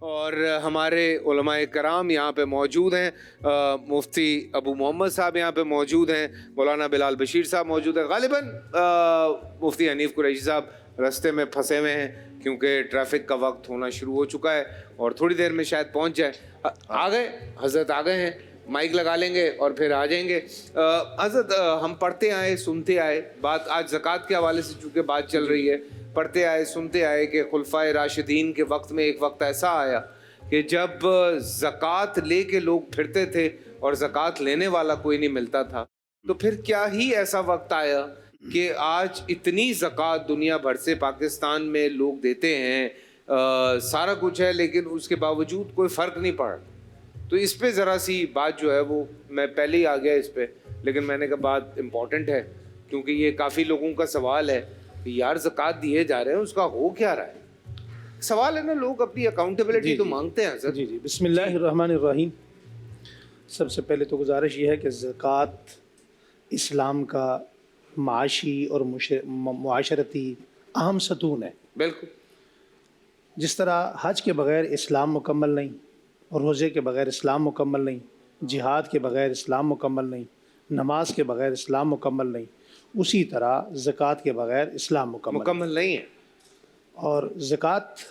اور ہمارے علماء کرام یہاں پہ موجود ہیں. مفتی ابو محمد صاحب یہاں پہ موجود ہیں, مولانا بلال بشیر صاحب موجود ہیں. غالباً مفتی حنیف قریشی صاحب راستے میں پھنسے ہوئے ہیں کیونکہ ٹریفک کا وقت ہونا شروع ہو چکا ہے اور تھوڑی دیر میں شاید پہنچ جائے. آ گئے حضرت, آ گئے ہیں, مائک لگا لیں گے اور پھر آ جائیں گے. حضرت ہم پڑھتے آئے سنتے آئے, بات آج زکوٰۃ کے حوالے سے چونکہ بات چل رہی ہے, پڑھتے آئے سنتے آئے کہ خلفائے راشدین کے وقت میں ایک وقت ایسا آیا کہ جب زکوٰۃ لے کے لوگ پھرتے تھے اور زکوٰۃ لینے والا کوئی نہیں ملتا تھا. تو پھر کیا ہی ایسا وقت آیا کہ آج اتنی زکوٰۃ دنیا بھر سے پاکستان میں لوگ دیتے ہیں, سارا کچھ ہے, لیکن اس کے باوجود کوئی فرق نہیں پڑ. تو اس پہ ذرا سی بات جو ہے وہ, میں پہلے ہی آ گیا اس پہ, لیکن میں نے کہا بات امپورٹنٹ ہے کیونکہ یہ کافی لوگوں کا سوال ہے کہ یار زکوٰۃ دیے جا رہے ہیں اس کا ہو کیا رہا ہے. سوال ہے نا, لوگ اپنی اکاؤنٹیبلٹی تو مانگتے ہیں سر. جی بسم اللہ الرحمن الرحیم. سب سے پہلے تو گزارش یہ ہے کہ زکوٰۃ اسلام کا معاشی اور معاشرتی اہم ستون ہے. بالکل. جس طرح حج کے بغیر اسلام مکمل نہیں, اور روزے کے بغیر اسلام مکمل نہیں, جہاد کے بغیر اسلام مکمل نہیں, نماز کے بغیر اسلام مکمل نہیں, اسی طرح زکوٰۃ کے بغیر اسلام مکمل نہیں ہے. اور زکوٰۃ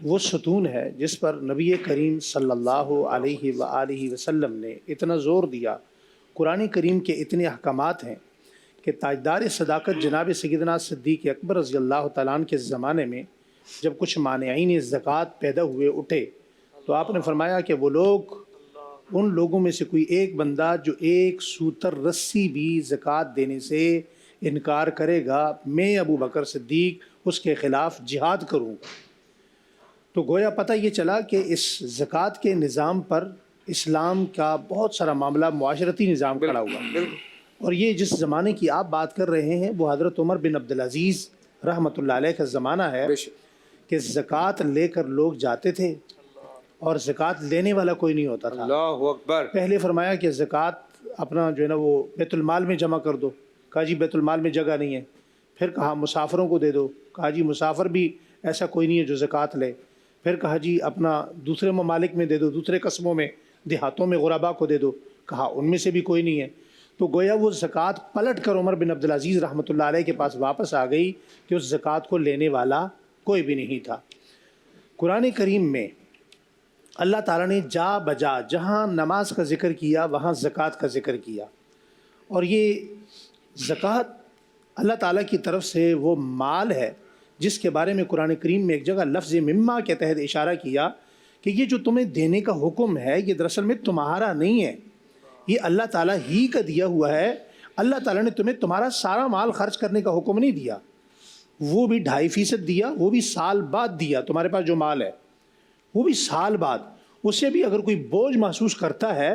وہ ستون ہے جس پر نبی کریم صلی اللہ علیہ وآلہ وسلم نے اتنا زور دیا. قرآن کریم کے اتنے احکامات ہیں کہ تاجدار صداقت جناب سیدنا صدیق اکبر رضی اللہ تعالیٰ عنہ کے زمانے میں جب کچھ مانعین زکوٰۃ پیدا ہوئے اٹھے تو آپ نے فرمایا کہ وہ لوگ, ان لوگوں میں سے کوئی ایک بندہ جو ایک سوتر رسی بھی زکوٰۃ دینے سے انکار کرے گا, میں ابو بکر صدیق اس کے خلاف جہاد کروں گا. تو گویا پتہ یہ چلا کہ اس زکوٰۃ کے نظام پر اسلام کا بہت سارا معاملہ معاشرتی نظام کھڑا ہوا. اور یہ جس زمانے کی آپ بات کر رہے ہیں وہ حضرت عمر بن عبدالعزیز رحمۃ اللہ علیہ کا زمانہ ہے کہ زکوٰۃ لے کر لوگ جاتے تھے اور زکوٰۃ لینے والا کوئی نہیں ہوتا تھا. اللہ اکبر. پہلے فرمایا کہ زکوٰۃ اپنا جو ہے نا وہ بیت المال میں جمع کر دو. کہا جی بیت المال میں جگہ نہیں ہے. پھر کہا مسافروں کو دے دو. کہا جی مسافر بھی ایسا کوئی نہیں ہے جو زکوٰۃ لے. پھر کہا جی اپنا دوسرے ممالک میں دے دو, دوسرے قصبوں میں, دیہاتوں میں غربا کو دے دو. کہا ان میں سے بھی کوئی نہیں ہے. تو گویا وہ زکوٰۃ پلٹ کر عمر بن عبدالعزیز رحمۃ اللہ علیہ کے پاس واپس آ گئی کہ اس زکوٰۃ کو لینے والا کوئی بھی نہیں تھا. قرآن کریم میں اللہ تعالیٰ نے جا بجا جہاں نماز کا ذکر کیا وہاں زکوٰۃ کا ذکر کیا. اور یہ زکوٰۃ اللہ تعالیٰ کی طرف سے وہ مال ہے جس کے بارے میں قرآن کریم میں ایک جگہ لفظ مما کے تحت اشارہ کیا کہ یہ جو تمہیں دینے کا حکم ہے یہ دراصل میں تمہارا نہیں ہے, یہ اللہ تعالیٰ ہی کا دیا ہوا ہے. اللہ تعالیٰ نے تمہیں تمہارا سارا مال خرچ کرنے کا حکم نہیں دیا, وہ بھی 2.5% دیا, وہ بھی سال بعد دیا. تمہارے پاس جو مال ہے وہ بھی سال بعد. اسے بھی اگر کوئی بوجھ محسوس کرتا ہے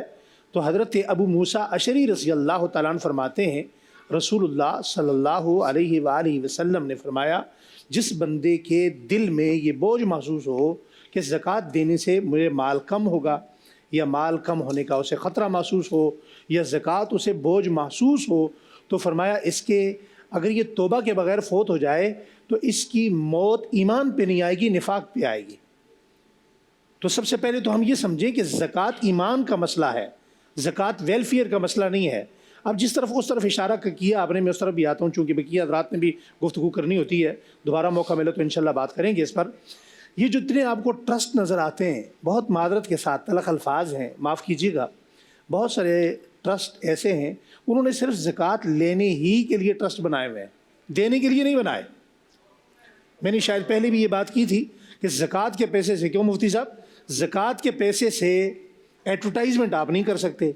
تو حضرت ابو موسیٰ اشعری رضی اللہ تعالیٰ عنہ فرماتے ہیں رسول اللہ صلی اللہ علیہ وآلہ وسلم نے فرمایا جس بندے کے دل میں یہ بوجھ محسوس ہو کہ زکوٰۃ دینے سے مجھے مال کم ہوگا, یا مال کم ہونے کا اسے خطرہ محسوس ہو, یا زکوٰۃ اسے بوجھ محسوس ہو, تو فرمایا اس کے اگر یہ توبہ کے بغیر فوت ہو جائے تو اس کی موت ایمان پہ نہیں آئے گی, نفاق پہ آئے گی. تو سب سے پہلے تو ہم یہ سمجھیں کہ زکوٰۃ ایمان کا مسئلہ ہے, زکوٰۃ ویلفیئر کا مسئلہ نہیں ہے. اب جس طرف اس طرف اشارہ کیا آپ نے, میں اس طرف بھی آتا ہوں چونکہ بقیہ حضرات میں بھی گفتگو کرنی ہوتی ہے, دوبارہ موقع ملے تو انشاءاللہ بات کریں گے اس پر. یہ جتنے آپ کو ٹرسٹ نظر آتے ہیں, بہت معذرت کے ساتھ تلخ الفاظ ہیں, معاف کیجیے گا, بہت سارے ٹرسٹ ایسے ہیں انہوں نے صرف زکوٰۃ لینے ہی کے لیے ٹرسٹ بنائے ہوئے ہیں, دینے کے لیے نہیں بنائے. میں نے شاید پہلے بھی یہ بات کی تھی کہ زکوٰۃ کے پیسے سے, کیوں مفتی صاحب, زکوٰۃ کے پیسے سے ایڈورٹائزمنٹ آپ نہیں کر سکتے,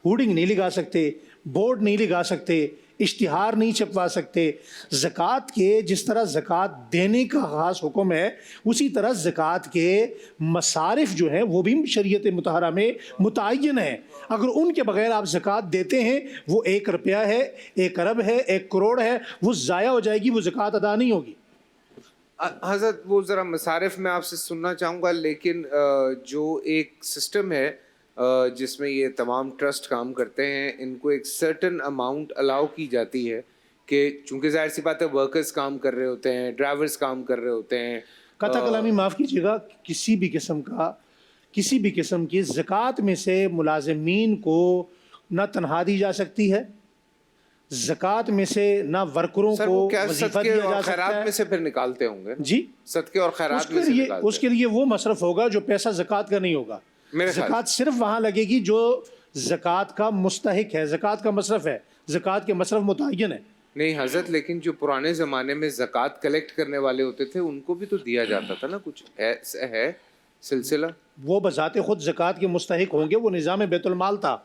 ہوڈنگ نہیں لگا سکتے, بورڈ نہیں لگا سکتے, اشتہار نہیں چھپوا سکتے. زکوٰۃ کے جس طرح زکوٰۃ دینے کا خاص حکم ہے اسی طرح زکوٰۃ کے مصارف جو ہیں وہ بھی شریعت مطہرہ میں متعین ہیں. اگر ان کے بغیر آپ زکوٰۃ دیتے ہیں وہ 1 روپیہ ہے, 1 ارب ہے, 1 کروڑ ہے, وہ ضائع ہو جائے گی, وہ زکوٰۃ ادا نہیں ہوگی. حضرت وہ ذرا مصارف میں آپ سے سننا چاہوں گا, لیکن جو ایک سسٹم ہے جس میں یہ تمام ٹرسٹ کام کرتے ہیں, ان کو ایک سرٹن اماؤنٹ الاؤ کی جاتی ہے کہ چونکہ ظاہر سی بات ہے ورکرز کام کر رہے ہوتے ہیں, ڈرائیورز کام کر رہے ہوتے ہیں, قطع کلامی معاف کیجیے گا، کسی بھی قسم کی زکوٰۃ میں سے ملازمین کو نہ تنخواہ دی جا سکتی ہے، زکوٰۃ میں سے نہ ورکروں سر کو وہ کیا وظیفہ صدقے دیا اور جا خیرات سکتا میں ہے؟ سے پھر نکالتے ہوں گے؟ جی، صدقے اور خیرات میں سے نکالتے اس کے لیے وہ مصرف ہوگا جو پیسہ زکوٰۃ کا نہیں ہوگا. میرے خیال زکوٰۃ صرف وہاں لگے گی جو زکوٰۃ کا مستحق ہے، زکوٰۃ کا مصرف ہے، زکوٰۃ کے مصرف متعین ہے. نہیں حضرت، لیکن جو پرانے زمانے میں زکوٰۃ کلیکٹ کرنے والے ہوتے تھے ان کو بھی تو دیا جاتا تھا نا، کچھ ہے سلسلہ؟ وہ بذات خود زکوٰۃ کے مستحق ہوں گے، وہ نظام بیت المال تھا.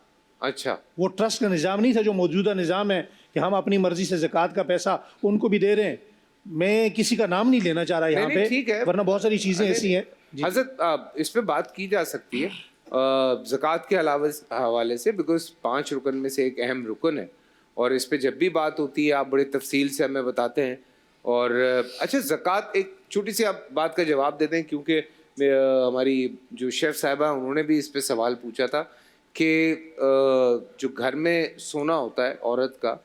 اچھا، وہ ٹرسٹ کا نظام نہیں تھا جو موجودہ نظام ہے کہ ہم اپنی مرضی سے زکوٰۃ کا پیسہ ان کو بھی دے رہے ہیں. میں کسی کا نام نہیں لینا چاہ رہا یہاں نہیں، ٹھیک ہے، پہ، ورنہ بہت ساری چیزیں ایسی ہیں. حضرت اس پہ بات کی جا سکتی ہے زکوٰۃ کے حوالے سے، بیکاز 5 رکن میں سے ایک اہم رکن ہے، اور اس پہ جب بھی بات ہوتی ہے آپ بڑے تفصیل سے ہمیں بتاتے ہیں. اور اچھا، زکوٰۃ ایک چھوٹی سی آپ بات کا جواب دے دیں، کیونکہ ہماری جو شیف صاحبہ انہوں نے بھی اس پہ سوال پوچھا تھا کہ جو گھر میں سونا ہوتا ہے عورت کا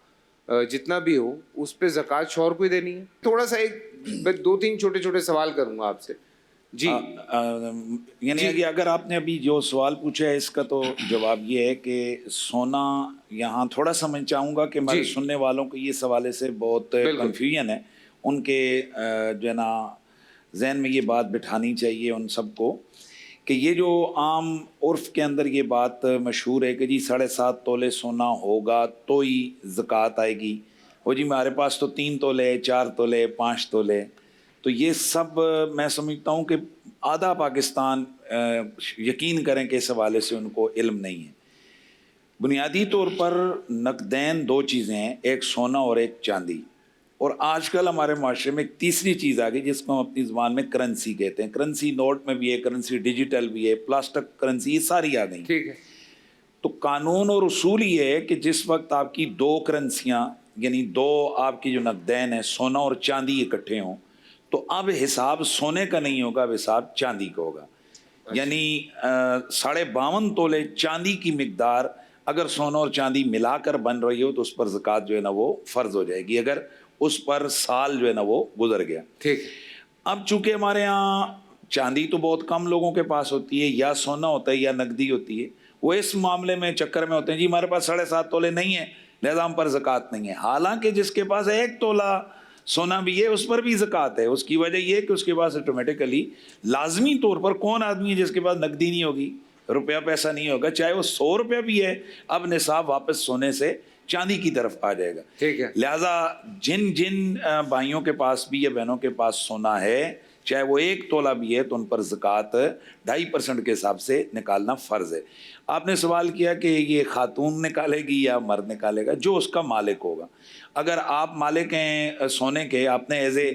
جتنا بھی ہو، اس پہ زکوٰۃ شوہر کو ہی دینی ہے؟ تھوڑا سا ایک 2-3 چھوٹے سوال کروں گا آپ سے. جی، یعنی کہ اگر آپ نے ابھی جو سوال پوچھا ہے اس کا تو جواب یہ ہے کہ سونا، یہاں تھوڑا سا میں چاہوں گا کہ ہمارے سننے والوں کو یہ حوالے سے بہت کنفیوژن ہے، ان کے جو ہے نا ذہن میں یہ بات بٹھانی چاہیے ان سب کو کہ یہ جو عام عرف کے اندر یہ بات مشہور ہے کہ جی 7.5 تولے سونا ہوگا تو ہی زکوٰۃ آئے گی، وہ جی ہمارے پاس تو 3 تولے 4 تولے 5 تولے. تو یہ سب میں سمجھتا ہوں کہ آدھا پاکستان یقین کریں کہ اس حوالے سے ان کو علم نہیں ہے. بنیادی طور پر نقدین 2 چیزیں ہیں، ایک سونا اور ایک چاندی. اور آج کل ہمارے معاشرے میں ایک تیسری چیز آ گئی جس کو ہم اپنی زبان میں کرنسی کہتے ہیں. کرنسی نوٹ میں بھی ہے، کرنسی ڈیجیٹل بھی ہے، پلاسٹک کرنسی، یہ ساری آ گئی. ٹھیک ہے. تو قانون اور اصول یہ ہے کہ جس وقت آپ کی 2 کرنسیاں یعنی 2 آپ کی جو نقدین ہیں سونا اور چاندی اکٹھے ہوں تو اب حساب سونے کا نہیں ہوگا، اب حساب چاندی کا ہوگا. یعنی 52.5 تولے چاندی کی مقدار اگر سونا اور چاندی ملا کر بن رہی ہو تو اس پر زکوٰۃ جو ہے نا وہ فرض ہو جائے گی اگر اس پر سال جو ہے نا وہ گزر گیا. ٹھیک. اب چونکہ ہمارے ہاں چاندی تو بہت کم لوگوں کے پاس ہوتی ہے، یا سونا ہوتا ہے یا نقدی ہوتی ہے، وہ اس معاملے میں چکر میں ہوتے ہیں جی ہمارے پاس 7.5 تولے نہیں ہیں لہذا ہم پر زکوٰۃ نہیں ہے. حالانکہ جس کے پاس 1 تولہ سونا بھی ہے اس پر بھی زکوٰۃ ہے. اس کی وجہ یہ ہے کہ اس کے پاس آٹومیٹیکلی لازمی طور پر کون آدمی ہے جس کے پاس نقدی نہیں ہوگی، روپیہ پیسہ نہیں ہوگا، چاہے وہ 100 روپیہ بھی ہے، اب نصاب واپس سونے سے چاندی کی طرف آ جائے گا. ٹھیک ہے. لہٰذا جن بھائیوں کے پاس بھی یا بہنوں کے پاس سونا ہے چاہے وہ 1 تولہ بھی ہے تو ان پر زکوٰۃ 2.5% کے حساب سے نکالنا فرض ہے. آپ نے سوال کیا کہ یہ خاتون نکالے گی یا مرد نکالے گا، جو اس کا مالک ہوگا. اگر آپ مالک ہیں سونے کے، آپ نے ایز اے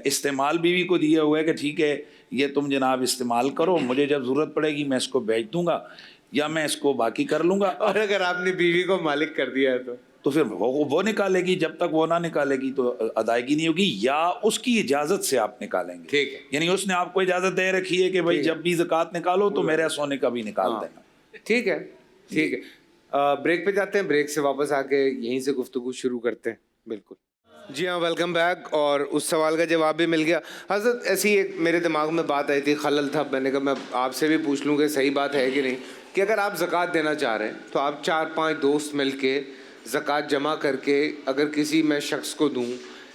استعمال بیوی کو دیا ہوا ہے کہ ٹھیک ہے یہ تم جناب استعمال کرو، مجھے جب ضرورت پڑے گی میں اس کو بیچ دوں گا یا میں اس کو باقی کر لوں گا. اور اگر آپ نے بیوی کو مالک کر دیا ہے تو پھر وہ نکالے گی، جب تک وہ نہ نکالے گی تو ادائیگی نہیں ہوگی، یا اس کی اجازت سے آپ نکالیں گے. ٹھیک ہے. یعنی اس نے آپ کو اجازت دے رکھی ہے کہ بھائی جب بھی زکوٰۃ نکالو تو میرے سونے کا بھی نکال دینا. ٹھیک ہے. ٹھیک ہے. بریک پہ جاتے ہیں، بریک سے واپس آ کے یہیں سے گفتگو شروع کرتے ہیں. بالکل. جی ہاں، ویلکم بیک. اور اس سوال کا جواب بھی مل گیا. حضرت ایسی ایک میرے دماغ میں بات آئی تھی، خلل تھا، میں نے کہا میں آپ سے بھی پوچھ لوں کہ صحیح بات ہے کہ نہیں، کہ اگر آپ زکوٰۃ دینا چاہ رہے ہیں تو آپ 4-5 دوست مل کے زکوٰۃ جمع کر کے اگر کسی میں شخص کو دوں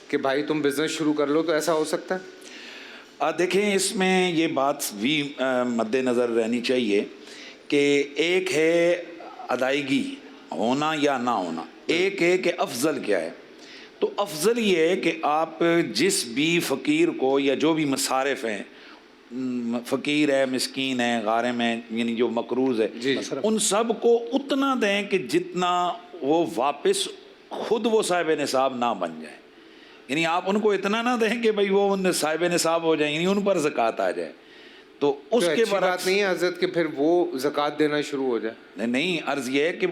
کہ بھائی تم بزنس شروع کر لو، تو ایسا ہو سکتا ہے؟ دیکھیں اس میں یہ بات بھی مد نظر رہنی چاہیے کہ ایک ہے ادائیگی ہونا یا نہ ہونا، ایک ہے کہ افضل کیا ہے. تو افضل یہ ہے کہ آپ جس بھی فقیر کو یا جو بھی مصارف ہیں، فقیر ہے، مسکین ہے، غارم ہے، یعنی جو مقروض ہے، ان سب کو اتنا دیں کہ جتنا وہ واپس خود وہ صاحب نصاب نہ بن جائیں. یعنی آپ ان کو اتنا نہ دیں کہ بھائی وہ صاحب نصاب ہو جائیں، یعنی ان پر زکوٰۃ آ جائے. تو اس کے بات نہیں ہے حضرت کہ پھر وہ زکوٰۃ دینا شروع ہو جائے. نہیں، عرض یہ ہے کہ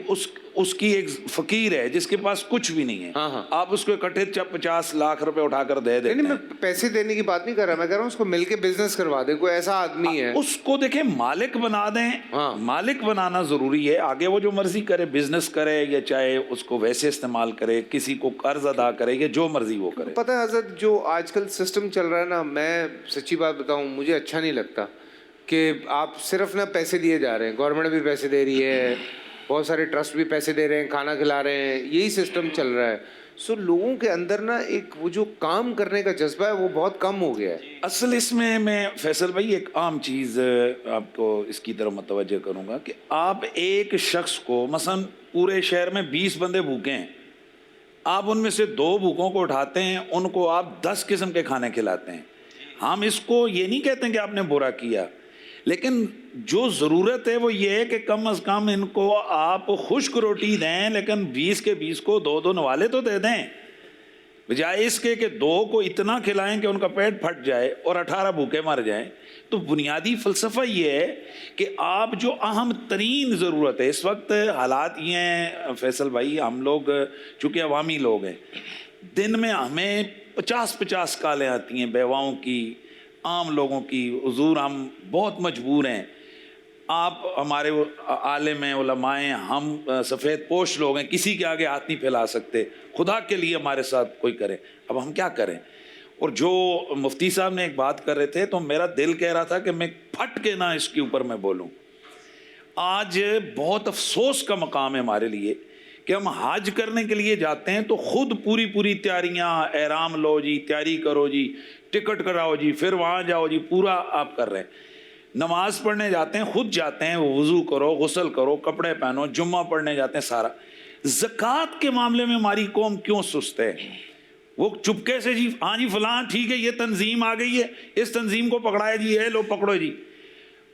اس کی ایک فقیر ہے جس کے پاس کچھ بھی نہیں ہے, آپ اس کو اکٹھے 50 لاکھ روپے اٹھا کر دے دیتے ہیں. میں پیسے دینے کی بات نہیں کر رہا, میں کہہ رہا ہوں اس کو مل کے بزنس کروا دیں. کوئی ایسا آدمی ہے اس کو دیکھیں مالک بنا دیں, مالک بنانا ضروری ہے. آگے وہ جو مرضی کرے, بزنس کرے یا چاہے اس کو ویسے استعمال کرے, کسی کو قرض ادا کرے یا جو مرضی وہ کرے. پتہ ہے حضرت, جو آج کل سسٹم چل رہا ہے نا, میں سچی بات بتاؤں مجھے اچھا نہیں لگتا کہ آپ صرف نا پیسے دیے جا رہے ہیں. گورنمنٹ بھی پیسے دے رہی ہے, بہت سارے ٹرسٹ بھی پیسے دے رہے ہیں, کھانا کھلا رہے ہیں, یہی سسٹم چل رہا ہے. سو لوگوں کے اندر نا ایک وہ جو کام کرنے کا جذبہ ہے وہ بہت کم ہو گیا ہے. اصل اس میں فیصل بھائی ایک عام چیز آپ کو اس کی طرف متوجہ کروں گا کہ آپ ایک شخص کو مثلا پورے شہر میں 20 بندے بھوکے ہیں, آپ ان میں سے 2 بھوکوں کو اٹھاتے ہیں, ان کو آپ 10 قسم کے کھانے کھلاتے ہیں. ہم اس کو یہ نہیں کہتے ہیں کہ آپ نے برا کیا, لیکن جو ضرورت ہے وہ یہ ہے کہ کم از کم ان کو آپ خشک روٹی دیں, لیکن 20 کے 20 کو 2 نوالے تو دے دیں, بجائے اس کے کہ 2 کو اتنا کھلائیں کہ ان کا پیٹ پھٹ جائے اور 18 بھوکے مر جائیں. تو بنیادی فلسفہ یہ ہے کہ آپ جو اہم ترین ضرورت ہے اس وقت, حالات یہ ہیں فیصل بھائی, ہم لوگ چونکہ عوامی لوگ ہیں, دن میں ہمیں 50 کالیں آتی ہیں بیواؤں کی, عام لوگوں کی. حضور ہم بہت مجبور ہیں, آپ ہمارے عالم ہیں, علماء ہیں, ہم سفید پوش لوگ ہیں, کسی کے آگے ہاتھ نہیں پھیلا سکتے. خدا کے لیے ہمارے ساتھ کوئی کرے, اب ہم کیا کریں. اور جو مفتی صاحب نے ایک بات کر رہے تھے تو میرا دل کہہ رہا تھا کہ میں پھٹ کے نہ اس کے اوپر میں بولوں. آج بہت افسوس کا مقام ہے ہمارے لیے کہ ہم حج کرنے کے لیے جاتے ہیں تو خود پوری تیاریاں, احرام لو جی, تیاری کرو جی, ٹکٹ کراؤ جی, پھر وہاں جاؤ جی, پورا آپ کر رہے ہیں. نماز پڑھنے جاتے ہیں, خود جاتے ہیں, وضو کرو, غسل کرو, کپڑے پہنو, جمعہ پڑھنے جاتے ہیں, سارا. زکوٰۃ کے معاملے میں ہماری قوم کیوں سست ہے؟ وہ چپکے سے جی ہاں جی فلاں ٹھیک ہے, یہ تنظیم آ گئی ہے, اس تنظیم کو پکڑایا جی, ہے لو پکڑو جی.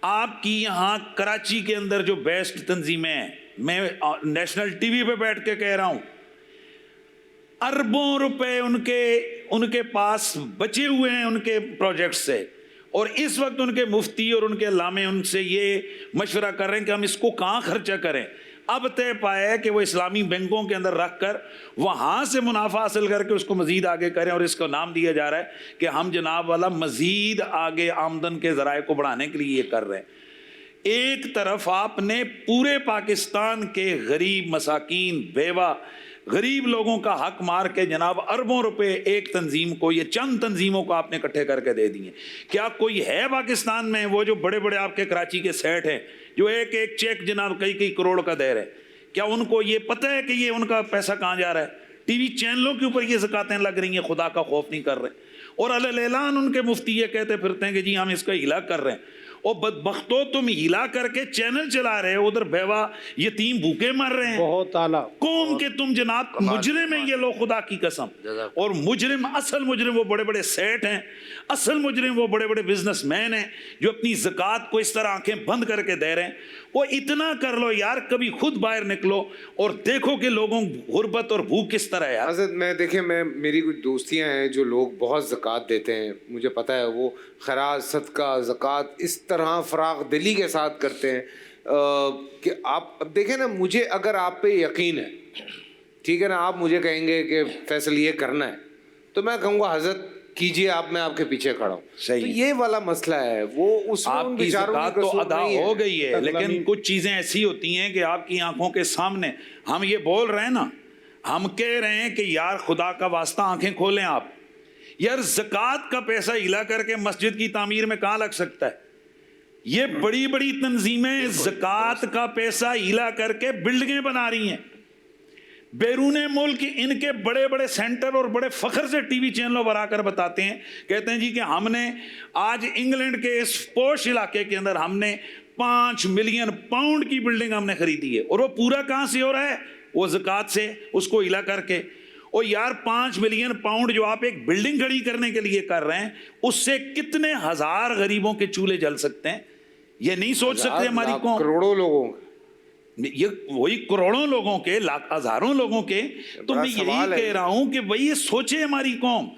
آپ کی یہاں کراچی کے اندر جو بیسٹ تنظیمیں ہیں, میں نیشنل ٹی وی پہ بیٹھ کے کہہ رہا ہوں, اربوں روپے ان کے پاس بچے ہوئے ہیں ان کے پروجیکٹ سے, اور اس وقت ان کے مفتی اور ان کے علامے ان سے یہ مشورہ کر رہے ہیں کہ ہم اس کو کہاں خرچہ کریں. اب طے پایا کہ وہ اسلامی بینکوں کے اندر رکھ کر وہاں سے منافع حاصل کر کے اس کو مزید آگے کریں, اور اس کو نام دیا جا رہا ہے کہ ہم جناب والا مزید آگے آمدن کے ذرائع کو بڑھانے کے لیے یہ کر رہے ہیں. ایک طرف آپ نے پورے پاکستان کے غریب, مساکین, بیوہ, غریب لوگوں کا حق مار کے جناب اربوں روپے ایک تنظیم کو, یہ چند تنظیموں کو آپ نے اکٹھے کر کے دے دیے. کیا کوئی ہے پاکستان میں وہ جو بڑے آپ کے کراچی کے سیٹ ہیں جو ایک چیک جناب کئی کروڑ کا دے رہے, کیا ان کو یہ پتہ ہے کہ یہ ان کا پیسہ کہاں جا رہا ہے؟ ٹی وی چینلوں کے اوپر یہ زکاتیں لگ رہی ہیں, خدا کا خوف نہیں کر رہے, اور اعلان ان کے مفتی یہ کہتے پھرتے ہیں کہ جی ہم اس کا ہلا کر رہے ہیں. اور بدبختو تم ہلا کر کے چینل چلا رہے ہو, ادھر بیوہ یتیم بھوکے مر رہے ہیں. بہت اعلیٰ قوم کے تم جناب مجرم ہیں یہ لوگ, خدا کی قسم. اور مجرم, اصل مجرم وہ بڑے سیٹ ہیں, اصل مجرم وہ بڑے بزنس مین ہیں جو اپنی زکوٰۃ کو اس طرح آنکھیں بند کر کے دے رہے ہیں. وہ اتنا کر لو یار, کبھی خود باہر نکلو اور دیکھو کہ لوگوں غربت اور بھوک کس طرح ہے. حضرت میں دیکھیں, میری کچھ دوستیاں ہیں جو لوگ بہت زکوٰۃ دیتے ہیں, مجھے پتہ ہے وہ خراج, صدقہ, زکوٰۃ اس طرح فراغ دلی کے ساتھ کرتے ہیں کہ آپ اب دیکھیں نا, مجھے اگر آپ پہ یقین ہے, ٹھیک ہے نا, آپ مجھے کہیں گے کہ فیصل یہ کرنا ہے, تو میں کہوں گا حضرت کیجئے, آپ, میں آپ کے پیچھے کھڑا ہوں. تو یہ والا مسئلہ ہے, وہ اس میں آپ کی زکوٰۃ تو ادا ہو گئی ہے, لیکن کچھ چیزیں ایسی ہوتی ہیں کہ آپ کی آنکھوں کے سامنے ہم یہ بول رہے ہیں نا, ہم کہہ رہے ہیں کہ یار خدا کا واسطہ آنکھیں کھولیں آپ. یار زکوٰۃ کا پیسہ ہلا کر کے مسجد کی تعمیر میں کہاں لگ سکتا ہے؟ یہ بڑی تنظیمیں زکوٰۃ کا پیسہ ہلا کر کے بلڈنگیں بنا رہی ہیں بیرون ملک. ان کے بڑے سینٹر اور بڑے فخر سے ٹی وی چینلوں پر آ کر بتاتے ہیں, کہتے ہیں جی کہ ہم نے آج انگلینڈ کے اس پوش علاقے کے اندر ہم نے 5 ملین پاؤنڈ کی بلڈنگ ہم نے خریدی ہے, اور وہ پورا کہاں سے ہو رہا ہے؟ وہ زکوٰۃ سے, اس کو ہلا کر کے. اور یار 5 ملین پاؤنڈ جو آپ ایک بلڈنگ کھڑی کرنے کے لیے کر رہے ہیں, اس سے کتنے ہزار غریبوں کے چولہے جل سکتے ہیں. یہ نہیں سوچ سکتے ہماری قوم, کروڑوں لوگوں, یہ وہی کروڑوں لوگوں کے, ہزاروں لوگوں کے. تو میں یہی کہہ رہا ہوں کہ بھئی یہ سوچے ہماری قوم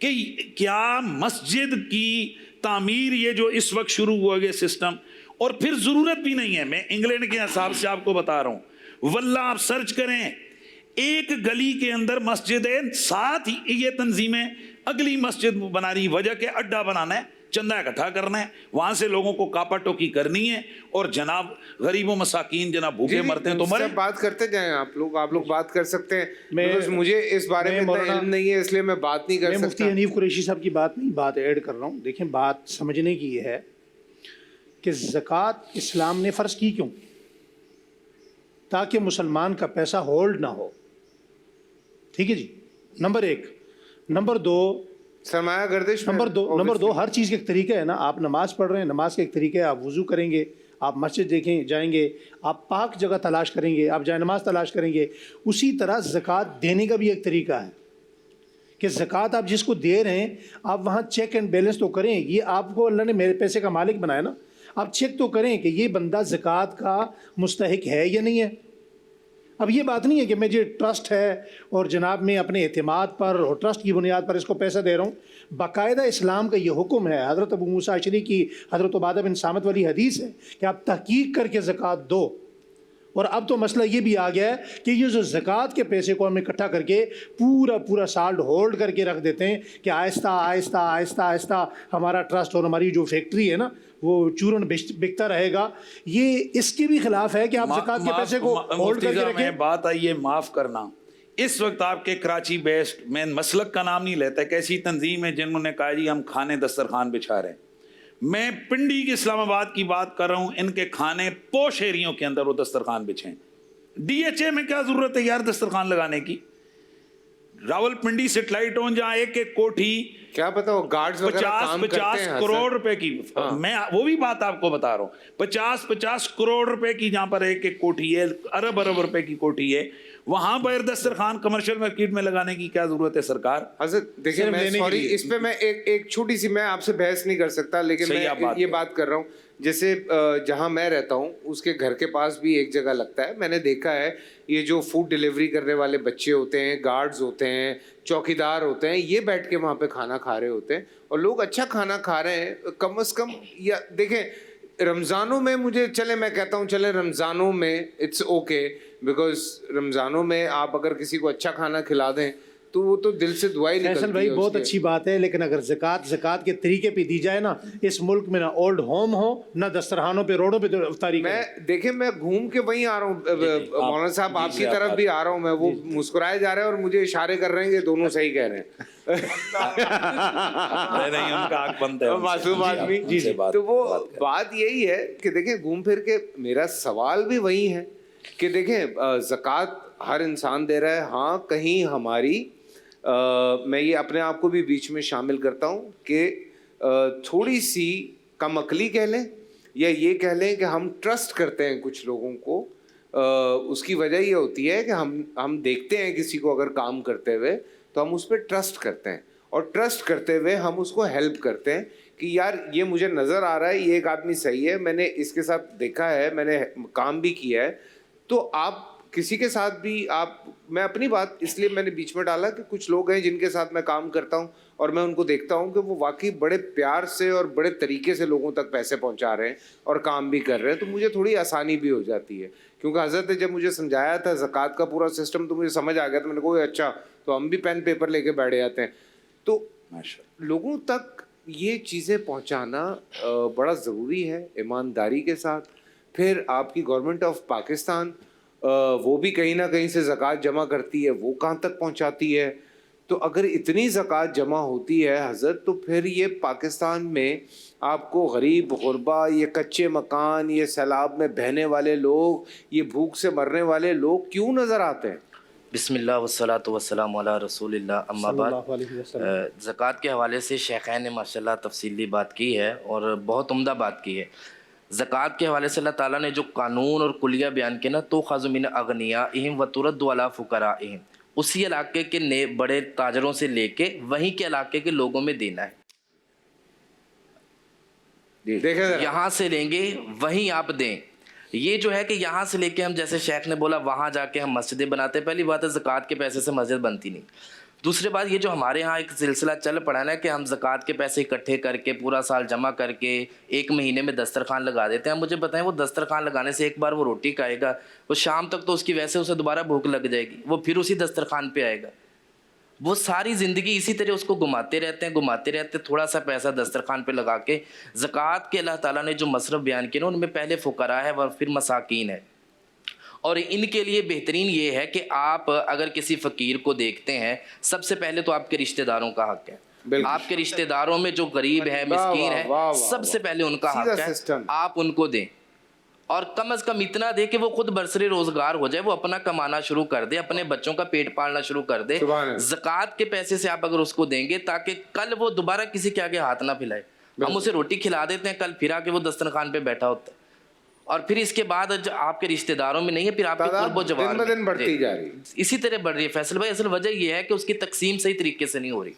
کہ کیا مسجد کی تعمیر یہ جو اس وقت شروع ہوا گیا سسٹم, اور پھر ضرورت بھی نہیں ہے. میں انگلینڈ کے حساب سے آپ کو بتا رہا ہوں, واللہ آپ سرچ کریں ایک گلی کے اندر مسجد ہے، ساتھ ہی یہ تنظیمیں اگلی مسجد بنا رہی، وجہ کہ اڈا بنانا ہے، چندہ اکٹھا کرنا ہے، وہاں سے لوگوں کو کاپا ٹوکی کرنی ہے، اور جناب غریب و مساکین جناب بھوکے مرتے ہیں تو مرے۔ بات کرتے جائیں آپ لوگ بات کر سکتے ہیں، because مجھے اس بارے میں اتنا علم نہیں ہے، اس لیے میں بات نہیں کر سکتا۔ میں مفتی حنیف قریشی صاحب کی بات ایڈ کر رہا ہوں۔ دیکھیں بات سمجھنے کی یہ ہے کہ زکوٰۃ اسلام نے فرض کی کیوں؟ تاکہ مسلمان کا پیسہ ہولڈ نہ ہو، ٹھیک ہے جی، نمبر ایک۔ نمبر دو، سرمایہ گردش، نمبر دو ہر چیز کا ایک طریقہ ہے نا۔ آپ نماز پڑھ رہے ہیں، نماز کا ایک طریقہ ہے، آپ وضو کریں گے، آپ مسجد جائیں گے، آپ پاک جگہ تلاش کریں گے، آپ جائے نماز تلاش کریں گے۔ اسی طرح زکوٰۃ دینے کا بھی ایک طریقہ ہے کہ زکوٰۃ آپ جس کو دے رہے ہیں آپ وہاں چیک اینڈ بیلنس تو کریں، یہ آپ کو اللہ نے میرے پیسے کا مالک بنایا نا، آپ چیک تو کریں کہ یہ بندہ زکوٰۃ کا مستحق ہے یا نہیں ہے۔ اب یہ بات نہیں ہے کہ مجھے ٹرسٹ ہے اور جناب میں اپنے اعتماد پر اور ٹرسٹ کی بنیاد پر اس کو پیسہ دے رہا ہوں۔ باقاعدہ اسلام کا یہ حکم ہے، حضرت ابو موسیٰ اشعری کی حضرت عبادہ بن صامت والی حدیث ہے کہ آپ تحقیق کر کے زکوٰۃ دو۔ اور اب تو مسئلہ یہ بھی آ گیا ہے کہ یہ جو زکوٰۃ کے پیسے کو ہم اکٹھا کر کے پورا سالٹ ہولڈ کر کے رکھ دیتے ہیں کہ آہستہ ہمارا ٹرسٹ اور ہماری جو فیکٹری ہے نا وہ چورن بکتا رہے گا۔ یہ اس کے بھی خلاف ہے کہ آپ زکوٰۃ کے پیسے کو ہولڈ کر کے رکھیں۔ بات آئی ہے معاف کرنا، اس وقت آپ کے کراچی بیسڈ، میں مسلک کا نام نہیں لیتا، ایک ایسی تنظیم ہے جنہوں نے کہا جی ہم کھانے دسترخوان بچھا رہے ہیں۔ میں پنڈی کے اسلام آباد کی بات کر رہا ہوں، ان کے کھانے پوش ایریوں کے اندر وہ دسترخوان بچھیں۔ ڈی ایچ اے میں کیا ضرورت ہے یار دسترخوان لگانے کی؟ راول پنڈی سیٹلائٹ ہوں جہاں ایک کوٹھی کیا پتا وہ گارڈز وغیرہ کام کرتے ہیں 50 کروڑ روپے کی، میں وہ بھی بات آپ کو بتا رہا ہوں، 50 کروڑ روپے کی جہاں پر ایک کوٹھی ہے، ارب روپے کی کوٹھی ہے، وہاں پر دسترخوان کمرشل مارکیٹ میں لگانے کی کیا ضرورت ہے سرکار؟ حضرت دیکھیں میں سوری اس پہ میں ایک چھوٹی سی، میں آپ سے بحث نہیں کر سکتا، لیکن میں یہ بات کر رہا ہوں جیسے جہاں میں رہتا ہوں اس کے گھر کے پاس بھی ایک جگہ لگتا ہے، میں نے دیکھا ہے یہ جو فوڈ ڈیلیوری کرنے والے بچے ہوتے ہیں، گارڈز ہوتے ہیں، چوکیدار ہوتے ہیں، یہ بیٹھ کے وہاں پہ کھانا کھا رہے ہوتے ہیں، اور لوگ اچھا کھانا کھا رہے ہیں کم از کم۔ یا دیکھیں رمضانوں میں مجھے میں کہتا ہوں چلے رمضانوں میں اٹس اوکے، بیکاز رمضانوں میں آپ اگر کسی کو اچھا کھانا کھلا دیں تو وہ تو دل سے دعا ہی نکلتی ہے۔ فیصل بھائی بہت اچھی بات ہے، لیکن اگر زکوٰۃ کے طریقے پہ دی جائے نا، اس ملک میں نہ اولڈ ہوم ہو نہ دسترخوانوں پہ روڈوں پہ افطاری۔ میں دیکھیں میں گھوم کے وہیں آ رہا ہوں مولانا صاحب، آپ کی طرف بھی آ رہا ہوں میں، وہ مسکرائے جا رہے ہیں اور مجھے اشارے کر رہے ہیں کہ دونوں صحیح کہہ رہے ہیں۔ معصوم آدمی، تو وہ بات یہی ہے کہ دیکھیں گھوم پھر کے میرا سوال بھی وہی ہے کہ دیکھیں زکوٰۃ ہر انسان دے رہا ہے، ہاں کہیں ہماری میں یہ اپنے آپ کو بھی بیچ میں شامل کرتا ہوں کہ تھوڑی سی کم عقلی کہہ لیں یا یہ کہہ لیں کہ ہم ٹرسٹ کرتے ہیں کچھ لوگوں کو۔ اس کی وجہ یہ ہوتی ہے کہ ہم دیکھتے ہیں کسی کو اگر کام کرتے ہوئے تو ہم اس پہ ٹرسٹ کرتے ہیں، اور ٹرسٹ کرتے ہوئے ہم اس کو ہیلپ کرتے ہیں کہ یار یہ مجھے نظر آ رہا ہے یہ ایک آدمی صحیح ہے، میں نے اس کے ساتھ دیکھا ہے، میں نے کام بھی کیا ہے۔ تو آپ کسی کے ساتھ بھی میں اپنی بات اس لیے میں نے بیچ میں ڈالا کہ کچھ لوگ ہیں جن کے ساتھ میں کام کرتا ہوں اور میں ان کو دیکھتا ہوں کہ وہ واقعی بڑے پیار سے اور بڑے طریقے سے لوگوں تک پیسے پہنچا رہے ہیں اور کام بھی کر رہے ہیں، تو مجھے تھوڑی آسانی بھی ہو جاتی ہے، کیونکہ حضرت نے جب مجھے سمجھایا تھا زکوٰۃ کا پورا سسٹم تو مجھے سمجھ آ گیا تھا، میں نے کہا اچھا تو ہم بھی پین پیپر لے کے بیٹھ جاتے ہیں۔ تو لوگوں تک یہ چیزیں پہنچانا بڑا ضروری ہے ایمانداری کے ساتھ۔ پھر آپ کی گورنمنٹ آف پاکستان وہ بھی کہیں نہ کہیں سے زکوٰۃ جمع کرتی ہے، وہ کہاں تک پہنچاتی ہے؟ تو اگر اتنی زکوٰۃ جمع ہوتی ہے حضرت، تو پھر یہ پاکستان میں آپ کو غریب غربا، یہ کچے مکان، یہ سیلاب میں بہنے والے لوگ، یہ بھوک سے مرنے والے لوگ کیوں نظر آتے ہیں؟ بسم اللہ والصلاۃ والسلام علی رسول اللہ، اما بعد۔ زکوٰۃ کے حوالے سے شیخین نے ماشاءاللہ تفصیلی بات کی ہے اور بہت عمدہ بات کی ہے۔ زکوٰۃ کے حوالے سے اللہ تعالیٰ نے جو قانون اور کلیہ بیان کیا نا، تو خذ من اغنیائہم وترد علی فقرائہم، اسی علاقے کے بڑے تاجروں سے لے کے وہیں کے علاقے کے لوگوں میں دینا ہے۔ یہاں سے لیں گے وہیں آپ دیں۔ یہ جو ہے کہ یہاں سے لے کے ہم، جیسے شیخ نے بولا وہاں جا کے ہم مسجدیں بناتے ہیں، پہلی بات ہے زکوٰۃ کے پیسے سے مسجد بنتی نہیں۔ دوسری بات یہ جو ہمارے ہاں ایک سلسلہ چل پڑا نا کہ ہم زکوٰۃ کے پیسے اکٹھے کر کے پورا سال جمع کر کے ایک مہینے میں دسترخوان لگا دیتے ہیں. مجھے بتائیں وہ دسترخوان لگانے سے ایک بار وہ روٹی کھائے گا, وہ شام تک تو اس کی ویسے اسے دوبارہ بھوک لگ جائے گی, وہ پھر اسی دسترخوان پہ آئے گا. وہ ساری زندگی اسی طرح اس کو گھماتے رہتے ہیں. تھوڑا سا پیسہ دسترخوان پہ لگا کے. زکوٰۃ کے اللہ تعالیٰ نے جو مصرف بیان کیے نا ان میں پہلے فقراء ہے اور پھر مساکین ہے, اور ان کے لیے بہترین یہ ہے کہ آپ اگر کسی فقیر کو دیکھتے ہیں سب سے پہلے تو آپ کے رشتہ داروں کا حق ہے. آپ کے رشتہ داروں میں جو غریب ہے, مسکین ہے, سب سے پہلے ان کا حق ہے, آپ ان کو دیں. اور کم از کم اتنا دے کہ وہ خود برسر روزگار ہو جائے, وہ اپنا کمانا شروع کر دے, اپنے بچوں کا پیٹ پالنا شروع کر دے. زکوٰۃ کے پیسے سے آپ اگر اس کو دیں گے تاکہ کل وہ دوبارہ کسی کے آگے ہاتھ نہ پھیلائے. ہم اسے روٹی کھلا دیتے ہیں, کل پھر آ کے وہ دسترخوان پہ بیٹھا ہوتا ہے, اور پھر اس کے بعد آپ کے رشتہ داروں میں نہیں ہے, پھر آپ کے قرب و جوار دن بڑھتی جا رہی ہے, اسی طرح بڑھ رہی ہے. فیصل بھائی اصل وجہ یہ ہے کہ اس کی تقسیم صحیح طریقے سے نہیں ہو رہی.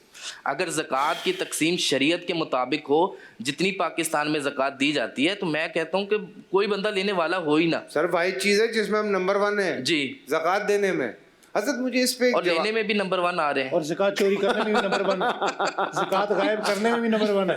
اگر زکوٰۃ کی تقسیم شریعت کے مطابق ہو, جتنی پاکستان میں زکوٰۃ دی جاتی ہے, تو میں کہتا ہوں کہ کوئی بندہ لینے والا ہو ہی نہ. سر واحد چیز ہے جس میں ہم نمبر 1 ہیں جی, زکوٰۃ دینے میں. حضرت مجھے اس پہ اور لینے میں بھی نمبر 1 آ رہے ہیں, اور زکوٰۃ چوری کرنے میں بھی نمبر 1 ہے, زکوٰۃ غائب کرنے میں بھی نمبر 1 ہے.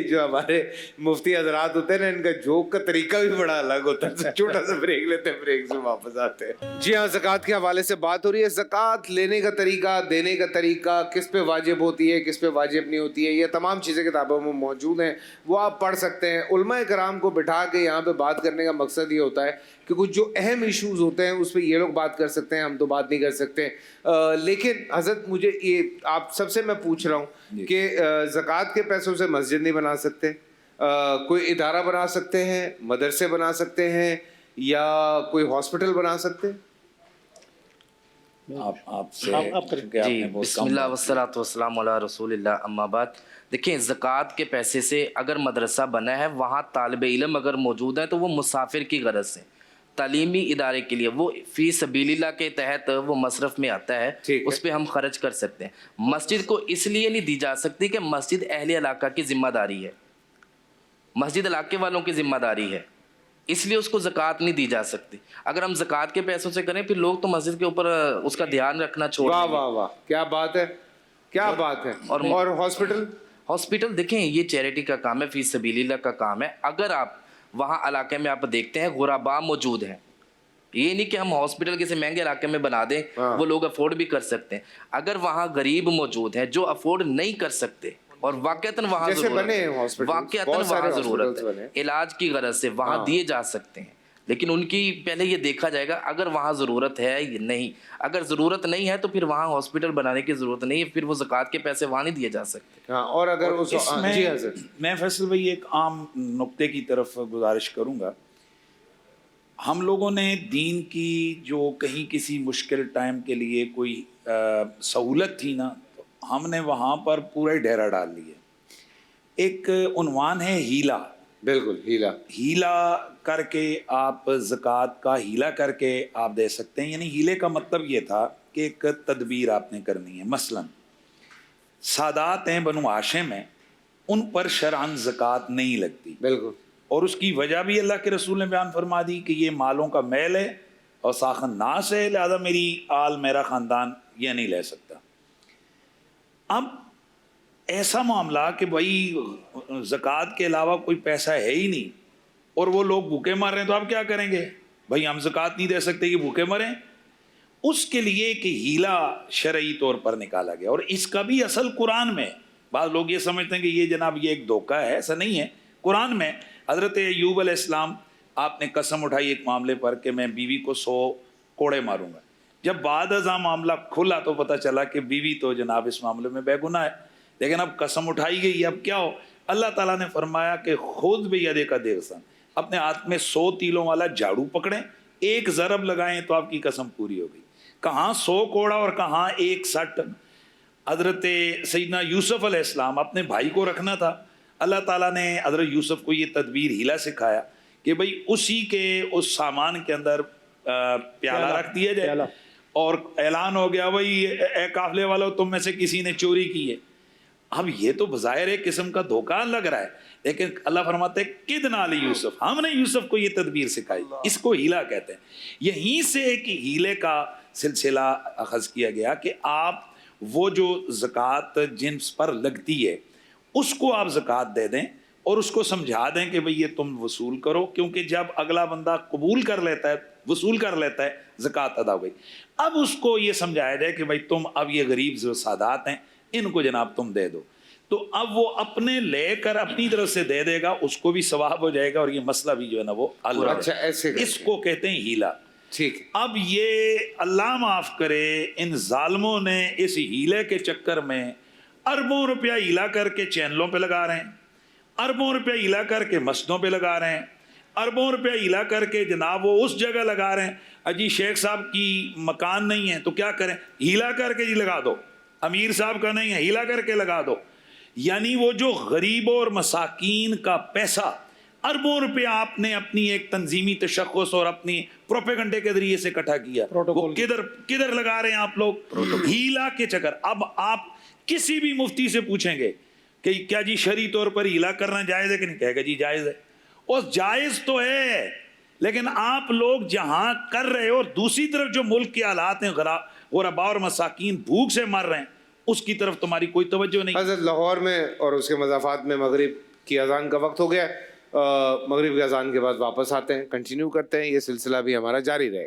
جو ہمارے مفتی حضرات ہوتے ہیں نا, ان کا جوک کا طریقہ بھی بڑا الگ ہوتا ہے. چھوٹا سا بریک لیتے ہیں, بریک سے واپس آتے ہیں. جی ہاں, زکوٰۃ کے حوالے سے بات ہو رہی ہے. زکوٰۃ لینے کا طریقہ, دینے کا طریقہ, کس پہ واجب ہوتی ہے, کس پہ واجب نہیں ہوتی ہے, یہ تمام چیزیں کتابوں میں موجود ہیں, وہ آپ پڑھ سکتے ہیں. علماء کرام کو بٹھا کے یہاں پہ بات کرنے کا مقصد یہ ہوتا ہے کہ کچھ جو اہم ایشوز ہوتے ہیں اس پہ یہ لوگ بات کر سکتے ہیں, ہم تو بات نہیں کر سکتے. لیکن حضرت مجھے یہ آپ سب سے میں پوچھ رہا ہوں کہ زکوٰۃ کے پیسوں سے مسجد نہیں بنا سکتے, کوئی ادارہ بنا سکتے ہیں, مدرسے بنا سکتے ہیں, یا کوئی ہاسپٹل بنا سکتے ہیں؟ آپ سے جی, بسم اللہ والصلاۃ والسلام علی رسول اللہ, اما بعد. دیکھیں, زکوٰۃ کے پیسے سے اگر مدرسہ بنا ہے, وہاں طالب علم اگر موجود ہیں تو وہ مسافر کی غرض سے تعلیمی ادارے کے لیے, وہ فی سبیل اللہ کے تحت وہ مصرف میں آتا ہے, اس پہ ہم خرچ کر سکتے ہیں. مسجد کو اس لیے نہیں دی جا سکتی کہ مسجد اہل علاقہ کی ذمہ داری ہے, مسجد علاقے والوں کی ذمہ داری ہے, اس لیے اس کو زکوٰۃ نہیں دی جا سکتی. اگر ہم زکوٰۃ کے پیسوں سے کریں پھر لوگ تو مسجد کے اوپر اس کا دھیان رکھنا چھوڑ دیں. واہ واہ واہ, کیا بات ہے, کیا بات ہے. اور ہاسپٹل دیکھیں, یہ چیریٹی کا کام ہے, فی سبیل اللہ کا کام ہے. اگر آپ وہاں علاقے میں آپ دیکھتے ہیں غرباء موجود ہیں, یہ نہیں کہ ہم ہاسپٹل کسی مہنگے علاقے میں بنا دیں, وہ لوگ افورڈ بھی کر سکتے ہیں. اگر وہاں غریب موجود ہیں جو افورڈ نہیں کر سکتے اور واقعتاً وہاں ضرورت ہے علاج کی غرض سے, وہاں دیے جا سکتے ہیں. لیکن ان کی پہلے یہ دیکھا جائے گا اگر وہاں ضرورت ہے یا نہیں. اگر ضرورت نہیں ہے تو پھر وہاں ہاسپٹل بنانے کی ضرورت نہیں ہے, پھر وہ زکوٰۃ کے پیسے وہاں نہیں دیے جا سکتے. اور اگر میں فیصل بھائی ایک عام نقطے کی طرف گزارش کروں گا. ہم لوگوں نے دین کی جو کہیں کسی مشکل ٹائم کے لیے کوئی سہولت تھی نا, ہم نے وہاں پر پورا ہی ڈھیرا ڈال لیا. ایک عنوان ہے ہیلا. بالکل, ہیلا کر کے آپ زکوٰۃ کا ہیلا کر کے آپ دے سکتے ہیں. یعنی ہیلے کا مطلب یہ تھا کہ ایک تدبیر آپ نے کرنی ہے. مثلا سادات ہیں بنو ہاشم ہیں, ان پر شرعاً زکوٰۃ نہیں لگتی. بالکل, اور اس کی وجہ بھی اللہ کے رسول نے بیان فرما دی کہ یہ مالوں کا میل ہے اور ساخن ناس ہے, لہذا میری آل, میرا خاندان یہ نہیں لے سکتا. اب ایسا معاملہ کہ بھائی زکوٰۃ کے علاوہ کوئی پیسہ ہے ہی نہیں اور وہ لوگ بھوکے مر رہے ہیں, تو آپ کیا کریں گے؟ بھائی ہم زکوٰۃ نہیں دے سکتے کہ بھوکے مریں. اس کے لیے کہ ہیلا شرعی طور پر نکالا گیا, اور اس کا بھی اصل قرآن میں. بعض لوگ یہ سمجھتے ہیں کہ یہ جناب یہ ایک دھوکہ ہے, ایسا نہیں ہے. قرآن میں حضرت ایوب علیہ السلام, آپ نے قسم اٹھائی ایک معاملے پر کہ میں بیوی کو 100 کوڑے ماروں گا. جب بعد ازاں معاملہ کھلا تو پتہ چلا کہ بیوی تو جناب اس معاملے میں بے گناہ ہے, لیکن اب قسم اٹھائی گئی. اب کیا ہو؟ اللہ تعالیٰ نے فرمایا کہ خود بھی یدے کا دیغسن, اپنے ہاتھ میں 100 تیلوں والا جھاڑو پکڑیں, ایک ضرب لگائیں تو آپ کی قسم پوری ہو گئی. کہاں 100 کوڑا اور کہاں ایک سٹ. حضرت سیدنا یوسف علیہ السلام, اپنے بھائی کو رکھنا تھا, اللہ تعالیٰ نے حضرت یوسف کو یہ تدبیر ہیلا سکھایا کہ بھئی اسی کے اس سامان کے اندر پیالہ رکھ دیا جائے, اور اعلان ہو گیا بھئی اے قافلے والوں تم میں سے کسی نے چوری کی ہے. اب یہ تو بظاہر ایک قسم کا دھوکہ لگ رہا ہے، لیکن اللہ فرماتے ہیں کدنا علی یوسف، ہم نے یوسف کو یہ تدبیر سکھائی، اس کو ہیلا کہتے ہیں۔ یہیں سے ایک ہیلے کا سلسلہ اخذ کیا گیا کہ آپ وہ جو زکوٰۃ جنس پر لگتی ہے اس کو آپ زکوٰۃ دے دیں اور اس کو سمجھا دیں کہ بھئی یہ تم وصول کرو، کیونکہ جب اگلا بندہ قبول کر لیتا ہے، وصول کر لیتا ہے، زکوٰۃ ادا ہو گئی۔ اب اس کو یہ سمجھایا جائے کہ بھئی تم اب یہ غریب جو سادات ہیں ان کو جناب تم دے دو، تو اب وہ اپنے لے کر اپنی طرف سے دے دے گا، اس کو بھی ثواب ہو جائے گا اور یہ مسئلہ بھی جو ہے نا وہ حل ہو جائے گا۔ اچھا ایسے اس کو کہتے ہیں ہیلا۔ ٹھیک ہے۔ اب یہ اللہ معاف کرے ان ظالموں نے اس ہیلے کے چکر میں اربوں روپیہ ہیلا کر کے چینلوں پہ لگا رہے ہیں، اربوں روپیہ ہیلا کر کے مسجدوں پہ لگا رہے ہیں، اربوں روپیہ ہیلا کر کے جناب وہ اس جگہ لگا رہے ہیں، اجی شیخ صاحب کی مکان نہیں ہے تو کیا کریں، ہیلا کر کے جی لگا دو، امیر صاحب کا نہیں ہے ہیلا کر کے لگا دو۔ یعنی وہ جو غریبوں اور مساکین کا پیسہ اربوں روپیہ آپ نے اپنی ایک تنظیمی تشخص اور اپنی پروپیگنڈے کے ذریعے سے اکٹھا کیا، وہ کدھر لگا رہے ہیں آپ لوگ، ہیلا کے چکر۔ اب آپ کسی بھی مفتی سے پوچھیں گے کہ کیا جی شرعی طور پر ہیلا کرنا جائز ہے کہ نہیں، کہے گا جی جائز ہے، اور جائز تو ہے، لیکن آپ لوگ جہاں کر رہے ہو اور دوسری طرف جو ملک کے حالات ہیں غرباء اور مساکین بھوک سے مر رہے ہیں، اس کی طرف تمہاری کوئی توجہ نہیں۔ حضرت لاہور میں اور اس کے مضافات میں مغرب کی اذان کا وقت ہو گیا، مغرب کی اذان کے بعد واپس آتے ہیں، کنٹینیو کرتے ہیں، یہ سلسلہ بھی ہمارا جاری رہے گا۔